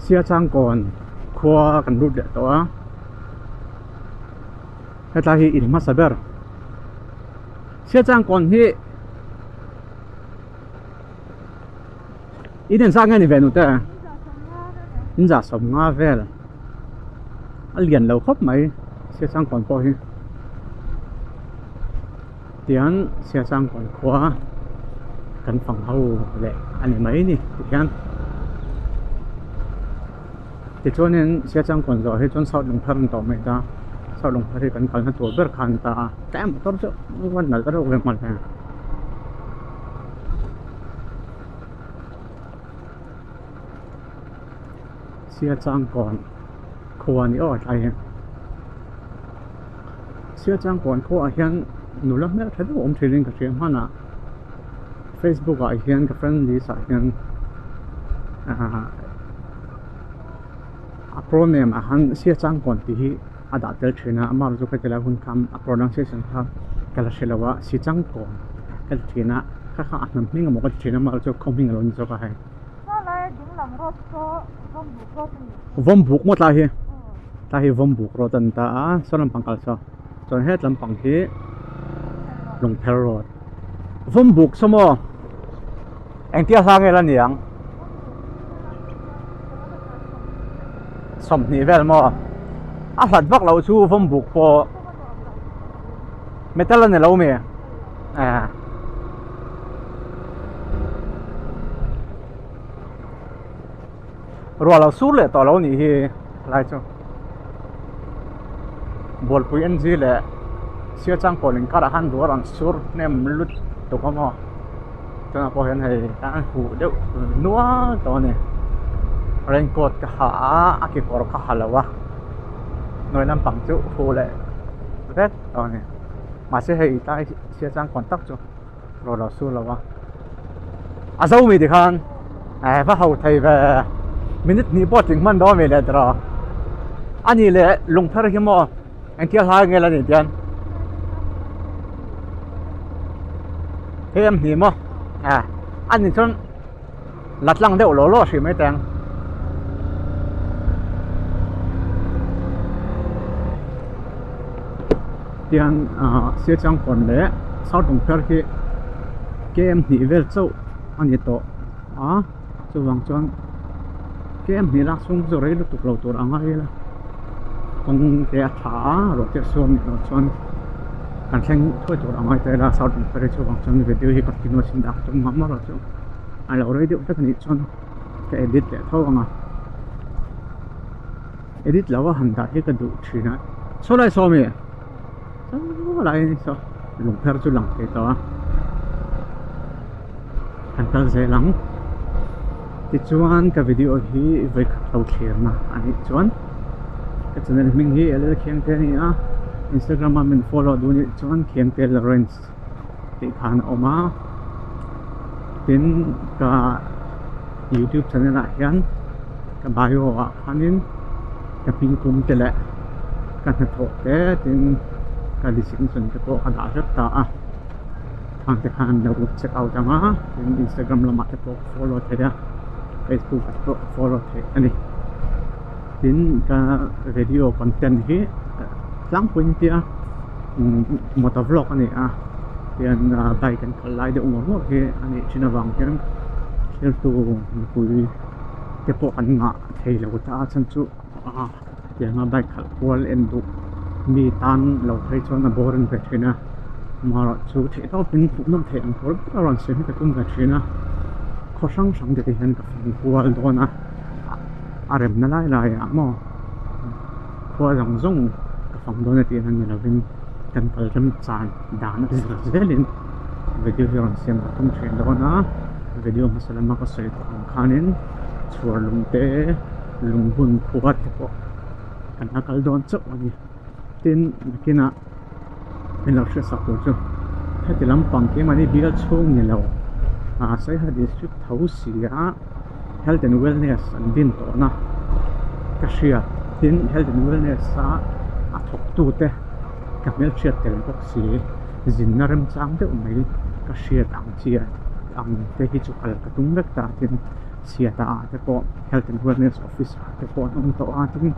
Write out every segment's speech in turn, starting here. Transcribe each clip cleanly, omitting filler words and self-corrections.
Siachangkawn Khua kan rut le to a heta hi in ma saber Siachangkawn hi iden sang ngai ni venu te inja som nga vel alian lo khop mai Siachangkawn po hi tian Siachangkawn Khua kan phang ho le ani mai ni tian thì cho nên xe trang còn rồi hay chọn sau Lungpher tàu mày ta sau Lungpher thì cần cần tổ bớt khăn ta cái một tốt chứ quan là rất là về mặt này xe trang còn Khua ni ở đây xe trang còn Khua hiện nụ lắm mấy thấy ông chơi lên cái chuyện hoa nè Facebook ở hiện cái friend list hiện program ahan Siachangkawn ti ada tel thina amar zo ka tela hun kam pronunciation kha kala shelawa Siachangkawn kal thina kha kha atnam ninga mo ka thina mar zo khoming lon zo ka hai vom buk mo ta hi vom buk ro tan ta solam pangkal so chon het lam pang hi Lungpher road vom buk somo engtia sa nge la niang sầm nỉ về mà thật vất lâu chú phong buộc po metal này lâu mẹ rồi là số lệ tao lâu nỉ hi lại cho bol pui anh gì lệ Siachangkawn linh cả han đuổi ăn số nem lút tụi con mà cho nên po hiện hay đã hủ đeo núa tao nè raincoat ka ha akipor ka halawa noi lam pang chu fu le vet on ma se hei tai Siachangkawn tak chu ro lo su lawa azau mi di khan va hau thai ve minute ni bo ting man do me le dra ani le Lungpher hi mo anh tia ha nge la ni tian hem ni mo ani chon latlang de lo lo si mai tang tiang Siachangkawn le sau Lungpher ki kem ni vel chau ani to chu wang chuan kem ni la sung zo rei lu tuk lo tur anga hela kong te tha ro te som ni chuan kan thleng thoi tur anga te la sau Lungpher chu wang chuan video hi continue sin dak tung ma ro chu ai lo rei de tak ni chuan ke edit le tho anga edit lawa handa hi ka du thina so lai so me lại so Lungpher chu lang ke to an kal ze lang ti chuan ka video hi ve khau thler na ani chuan ka channel ming hi ele khiang te ni Instagram ma min follow du ni chuan khiang te Lawrence ti khan oma tin ka YouTube channel a hian ka bio a khanin ka ping tum te le ka na tho te tin cái lịch sử sinh cái bộ đã rất ta hàng cái hàng đầu check out chẳng trên Instagram là mặt cái follow thế đó Facebook cái follow thế anh đến cái video content hi lang pun tia motor vlog anh tiền bài kan kalai de umur hi anh china wang kan share to kui cái bộ anh ngã thấy là ta chân chu tiền bài khal wall end mi tan lo thai chuan a borin ve thina ma chu the to pin nom the ang thor ron se ka tum ve thina kho sang sang de hian ka phang hual dona arem na lai lai mo kho jang zong ka phang dona ti han na vin kan kal ram chan dan zelin video ron sem ka tum thrin dona video masala ma ka sai khanin chur lung te lung bun khuat ko kan akal don chok ani tin kina in lo she sak chu heti lampang ke mani bil chung ni lo sai ha district thau sia health and wellness an din to na ka shia tin health and wellness sa a thok tu te ka mel chat tel bok si zin na rem chang de mai ka shia ang chia ang te hi chu kal ka tung lek ta tin siata te po health and wellness officer te po nong to ating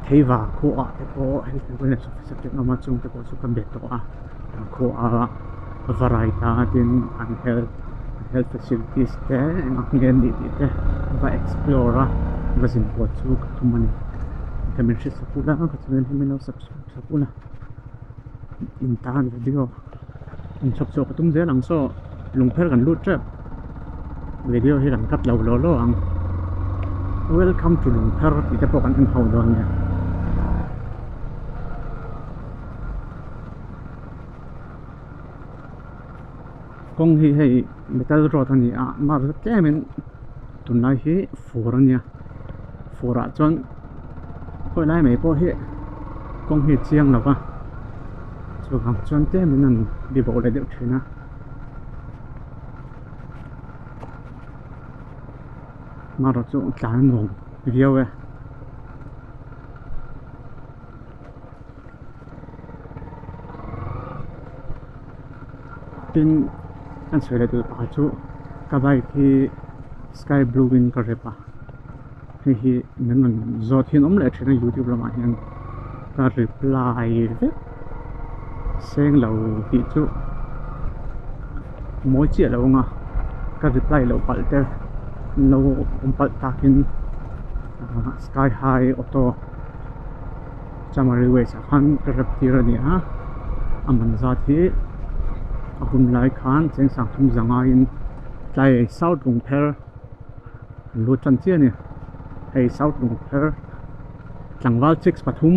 theiwa Khua te po health and wellness officer te no ma chung te po chu kan be to a Khua variety tin an health facilities te ngen ni te va explore va sin po chu thumani kamin shi sapula ka chunel himino subscribe sapula in tan video in chop chok tum zel ang so Lungpher kan lut trap video hi kan kat lo ang welcome to Lungpher ite po kan hau don nya kong hi hei metal rod ani a mar kemin tunai hi forania fora chon khoi lai mai po hi kong hi chiang lawa chu ham chon te min an bi bo le deuh thina mar chu tlan nong video e tin an sele tu pa chu ka bai ki sky blue win ka repa hi nan zot hin om le thina YouTube lama hian ka reply ve seng lo ti chu moi chia lo nga ka reply lo palte lo pal takin sky high auto chamari we sa khan ka rep tira ni ha aman zat hi ahun lai khan cheng sang thum zanga in tlai south Lungpher lu chan chia ni hey south Lungpher tlangwal 6 pathum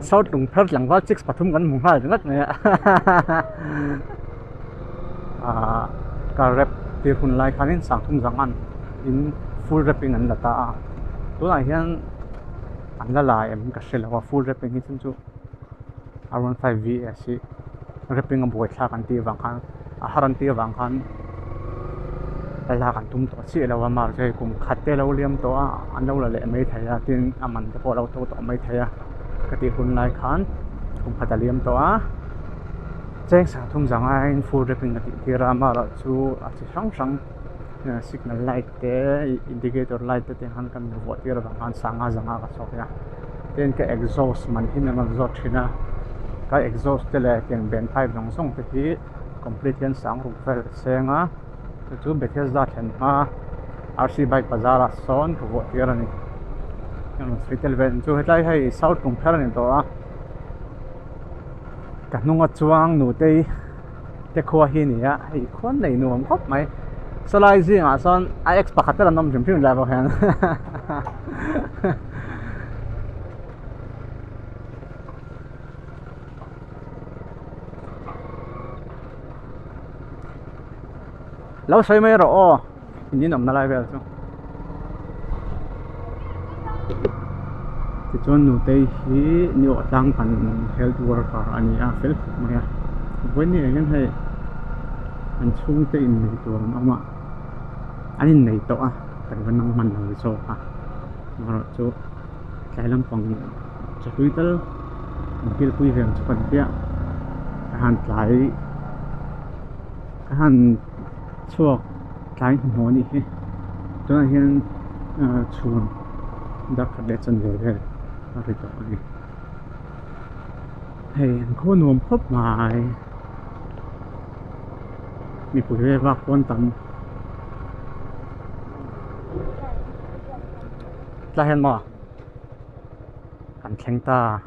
south Lungpher tlangwal 6 pathum kan mu hal ngat ne ka rep tir hun lai khan in sang thum zangan in full rapping an lata to la hian an la la em ka shela full rapping hi chu around 5v asi rapping a boi thla kan ti wang khan a haran ti wang khan la kan tum to chi lawa mar jai kum khatte lo liam to a an lo la le mai thaya tin aman te po lo to mai thaya ka ti hun lai khan kum khata liam to a cheng sa thum zanga in full rapping ka ti tira mar chu a chi sang signal light te indicator light te han kan vo tira wang khan sanga zanga ka sok ya ten ka exhaust man hin na zot thina ka exhaust te le ken ben pipe dong song te hi complete yan sang Lungpher senga chu bethes da then ha RC bike bazara son ko vo tira ni yan hospital ben chu hetlai hai south Lungpher ni to a ka nunga chuang nu te Khua hi ni a hei khon nei nuam khop mai salai zi nga son ix pakhatela nom jim phim la bo han lâu xây mấy rồi nhìn nằm lại về chứ thì cho nụ tây hi nhiều tăng phần health worker anh à phết mà với này anh hay anh chung tây nàyตัวông ạ anh này to à tại vì năng mình là số à mà rồi chú cái lâm phòng cho quý tớ một cái quý hiểm cho phần kia cái hàng lại cái hàng chuộc cái hồ này cho nên hiện chuồn đặc biệt chân về đây rồi đó này hey có nuông phấp mài mi phụ về vác quan tâm là hiện mà cảnh khen ta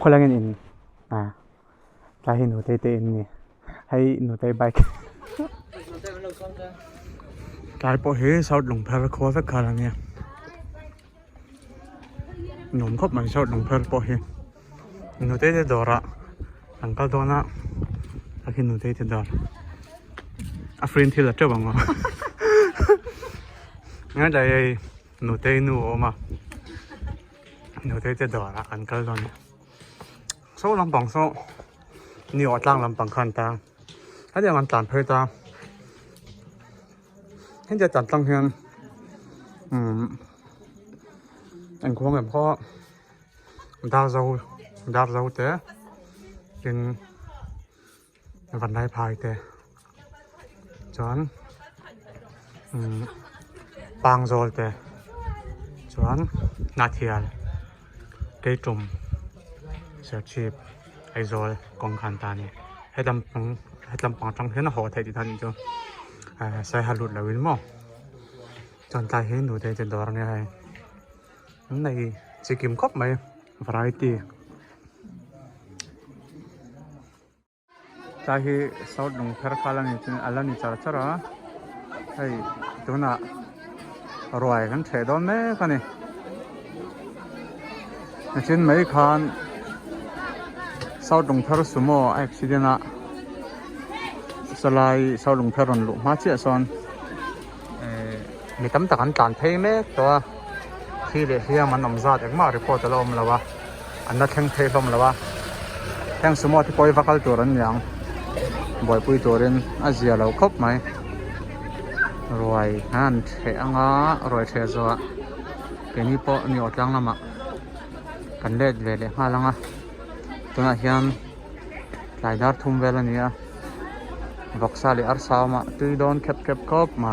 คนละเงินอินลายเห็นหนูเตนนี่ให้หนูเตbike กลายเป็นเฮ้ยชาวLungpherโค้ชสักครั้งเนี่ยหนุ่มก็ไม่ชาวLungpherพอเฮ้ยหนูเตจะดอระหลังก็โดนนะแล้วที่หนูเตจะดอระฟรีนที่ละเจ้าบังวะงั้นใจหนูเตหนูออกมาหนูเตจะดอระอันก็โดนโซ่ลำปังโซ่นี่อดล่างลำปังคันตาถ้าเดี๋ยวมันตันเพลตาเห็นจะตัดตั้งเฮียนอันควงแบบพ่อดาวโซ่ dar zo te tin van dai phai te chuan pang zol te chuan na thial ke tum ser chip ai zol kong khan ta ni helam pang tang hen ho thai ti than chu sai halut lawin mo chon ta hen nu te chen dor ne hai này chỉ kiếm khóc mấy variety ta hi sau Lungpher khala ni chen ala ni char chara hey tuna roi kan the don me kani chin mấy khan sau Lungpher sumo accident a salai sau Lungpher ron lu ma che son mi tam takan tan thei me to khi để khi mà nằm ra thì mà report là ông là ba anh đã thèn thấy ông là ba thèn số một thì coi vác cáiตัวนั้นอย่างบ่อยปุยตัวนั้นอาเจียเราครบไหมรวยนั่นเทอ่างรวยเทจัวเกี่ยนี่ปอนี่อดยังละมะกันเล็ดเวลมาลังตัวนั้นยันหลายดาร์ทุ่มเวลนี่วักซาลีอาร์ซาวมาตุยโดนเก็บครบไหม